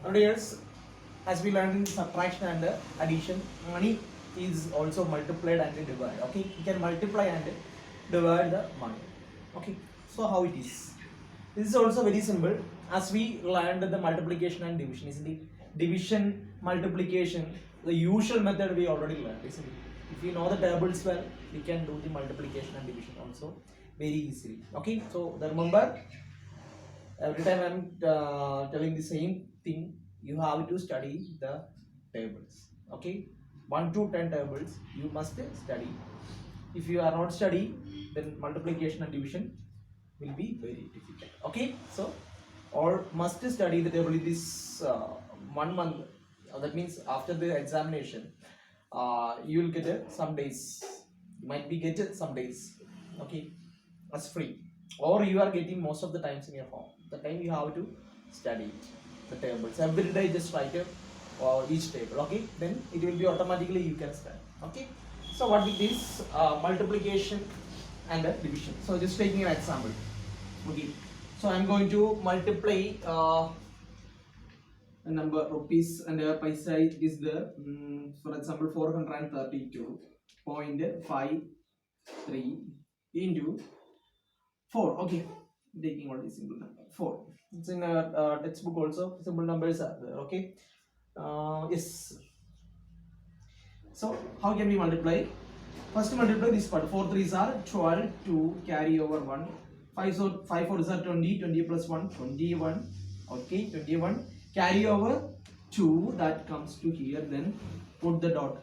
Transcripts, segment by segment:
Nowadays, as we learned in subtraction and addition, money is also multiplied and divided. Okay, you can multiply and divide the money. Okay, so how it is? This is also very simple. As we learned the multiplication and division, isn't it? Division, multiplication, the usual method we already learned, isn't it? If we know the tables well, we can do the multiplication and division also very easily. Okay, so remember, every time I'm telling the same thing, you have to study the tables. Okay, 1 to 10 tables you must study. If you are not studying, then multiplication and division will be very difficult. Okay, so all must study the table in this 1 month. That means after the examination, you will get some days. You might be get some days. Okay, as free, or you are getting most of the times in your home. The time you have to study the tables every day. Just write each table. Okay, then it will be automatically you can start. Okay, so what it is multiplication and division. So just taking an example. Okay, so I'm going to multiply a number rupees and paisa is there. For example, 432.53 into 4. Okay, taking only simple number 4. It's in a textbook also. Simple numbers are there. Okay. Yes. So how can we multiply? First multiply this part. 4 3s are 12. 2 carry over 1. 5 4s are 20. 20 plus 1 21. Okay, 21. Carry over 2. That comes to here. Then put the dot.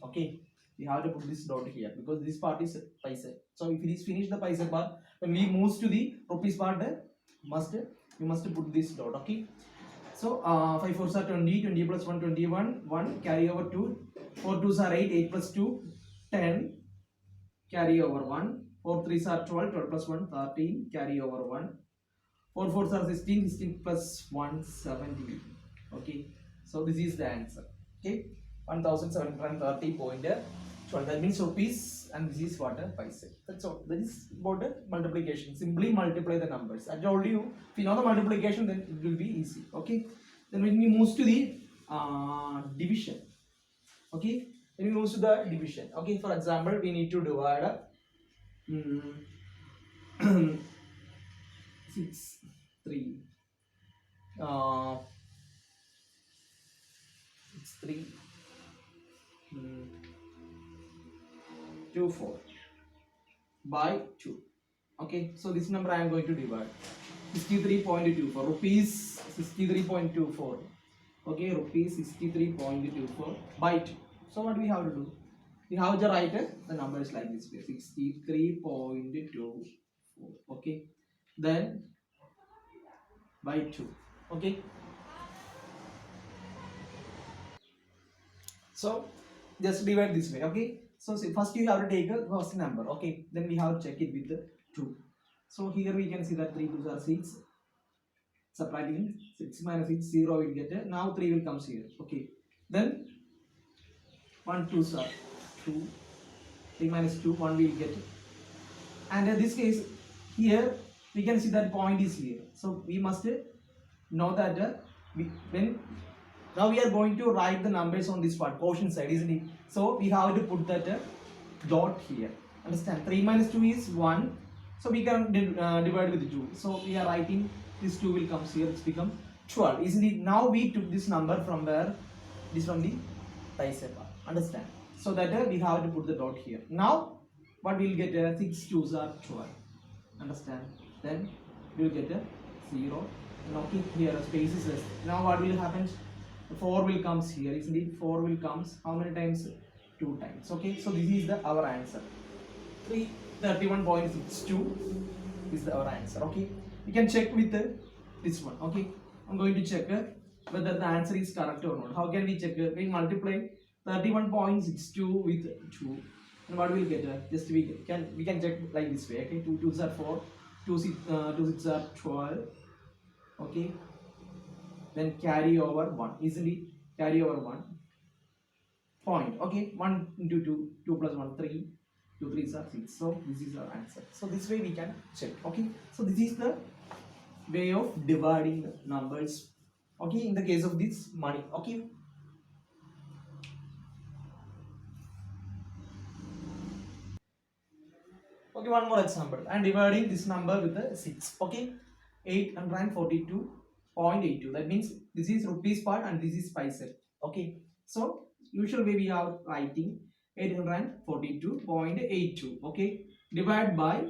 Okay, we have to put this dot here because this part is paisa. So if it is finished the paisa part, when we move to the rupees part, you must put this dot. Okay. So 5 4s are 20. 20 plus 1 21. 1 carry over 2. 4 2s are 8. 8 plus 2 10. Carry over 1. 4 3s are 12. 12 plus 1 13. Carry over 1. 4 4s are 16. 16 plus 1 17. Okay. So this is the answer. Okay. 1730.12. That means rupees, and this is what paisa. That's all. That is about the multiplication. Simply multiply the numbers. I told you, if you know the multiplication, then it will be easy. Okay. Then when we move to the division. Okay. When we move to the division. Okay. For example, we need to divide 6 3 6 3 2 4 by 2. Okay, so this number I am going to divide 63.24 rupees 63.24. Okay, rupees 63.24 by 2. So what we have to do? We have to write the numbers like this way: 63.24. Okay, then by 2. Okay, so just divide this way. Okay, so see, first you have to take a first number. Okay, then we have to check it with the 2. So here we can see that 3 2s are 6. Subtracting 6 minus 6, 0 will get it. Now 3 will comes here. Okay, then 1 2s are 2. 3 minus 2, 1 will get it. And in this case, here we can see that point is here. So we must know that when now we are going to write the numbers on this part, quotient side, isn't it? So we have to put that dot here. Understand? 3 minus 2 is 1. So we can divide with 2. So we are writing this 2 will come here. It's become 12, isn't it? Now we took this number from where? This from the paisa part. Understand? So that we have to put the dot here. Now what we'll get? 6 2s are 12. Understand? Then we'll get 0. Now keep here spaces less. Now what will happen? 4 will comes here, isn't it? 4 will comes how many times? 2 times. Okay, so this is our answer. 331.62 is our answer. Okay, you can check with this one. Okay, I'm going to check whether the answer is correct or not. How can we check? We multiply 31.62 with 2, and what will get? Just we can check like this way. Okay, 2 2s are 4, 2 6 are 12. Okay, then carry over 1, isn't carry over 1 point. Okay, 1 into 2, 2 plus 1 3, 2 3s are 6. So this is our answer. So this way we can check. Okay, so this is the way of dividing the numbers Okay, in the case of this money. Okay. Okay, one more example. I am dividing this number with a 6. Okay, 842.82. That means this is rupees part and this is paisa. Okay, so usual way we are writing 842.82. Okay, divide by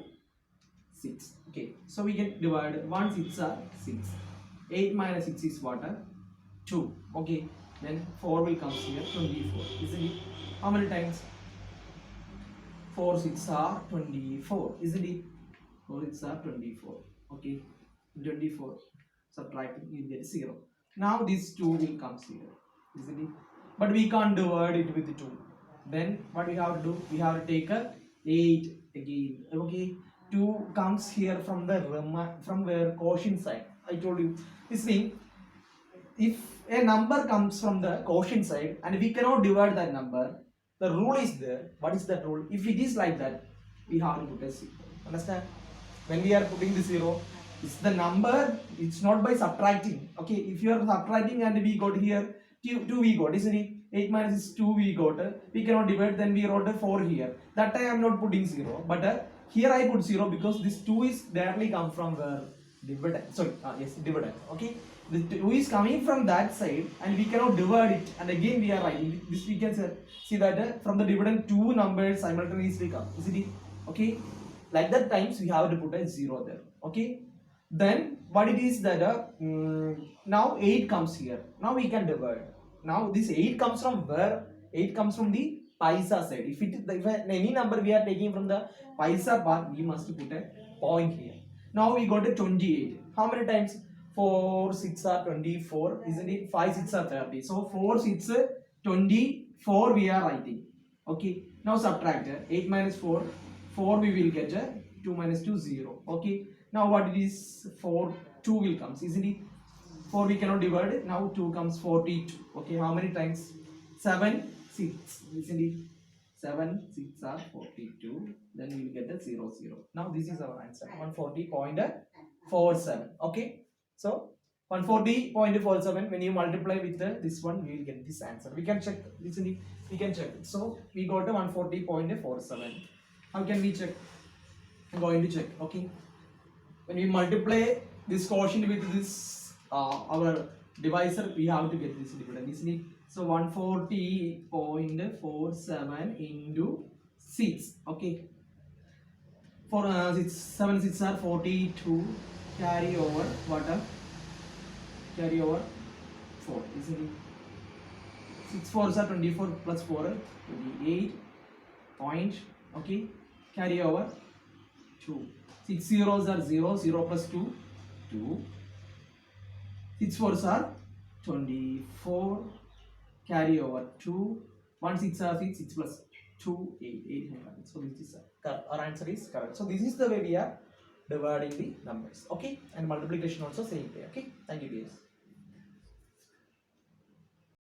6. Okay, so we can divide 1 6 are 6. 8 minus 6 is what? 2. Okay, then 4 will come here, 24. Isn't it? How many times? 4 6 are 24, isn't it? 4 6 are 24. Okay, 24. Subtracting, you get 0. Now this 2 will come here, isn't it? But we can't divide it with 2. Then what we have to do? We have to take a 8 again. Okay, 2 comes here from the from where quotient side. I told you this thing. If a number comes from the quotient side and we cannot divide that number, the rule is there. What is that rule? If it is like that, we have to put a 0. Understand? When we are putting the 0, it's the number, it's not by subtracting. Okay, if you are subtracting and we got here 2 we got, isn't it? 8 minus is 2 we got. We cannot divide, then we wrote a 4 here. That time I am not putting 0. But here I put 0 because this 2 is directly come from where? Dividend. Sorry, yes, dividend. Okay, the 2 is coming from that side and we cannot divide it, and again we are writing this. We can see that from the dividend 2 numbers simultaneously come, isn't it? Okay, like that times we have to put a 0 there. Okay, then what it is that now 8 comes here. Now we can divide. Now this 8 comes from where? 8 comes from the paisa side. If any number we are taking from the paisa part, we must put a point here. Now we got a 28. How many times? 4 6 are 24, isn't it? 5 6 are 30. So 4 6 24 we are writing. Okay, now subtract 8 minus 4, 4 we will get 2 minus 2 0. Okay, now what it is? 4 2 will comes, isn't it? 4 we cannot divide it. Now 2 comes 42. Okay, how many times? 7 6, isn't it? 7 6 are 42. Then we will get a 0 0. Now this is our answer, 140.47. Okay, so 140.47, when you multiply with this one, we will get this answer. We can check, isn't it? We can check it. So we got a 140.47. How can we check? I'm going to check. Okay, when we multiply this quotient with this our divisor, we have to get this dividend, isn't it? So 140.47 into 6. Okay, for 7 6 are 42. Carry over what? Carry over 4, isn't it? 6 4s are 24 plus 4 28 point. Okay, carry over 2. 6 zeros are 0, 0 plus 2 2. 6 4s are 24. Carry over 2. 1 6 are 6, 6 plus 2 8, 8 9. So this is our answer is correct. So this is the way we are dividing the numbers. Okay, and multiplication also same way. Okay, thank you guys.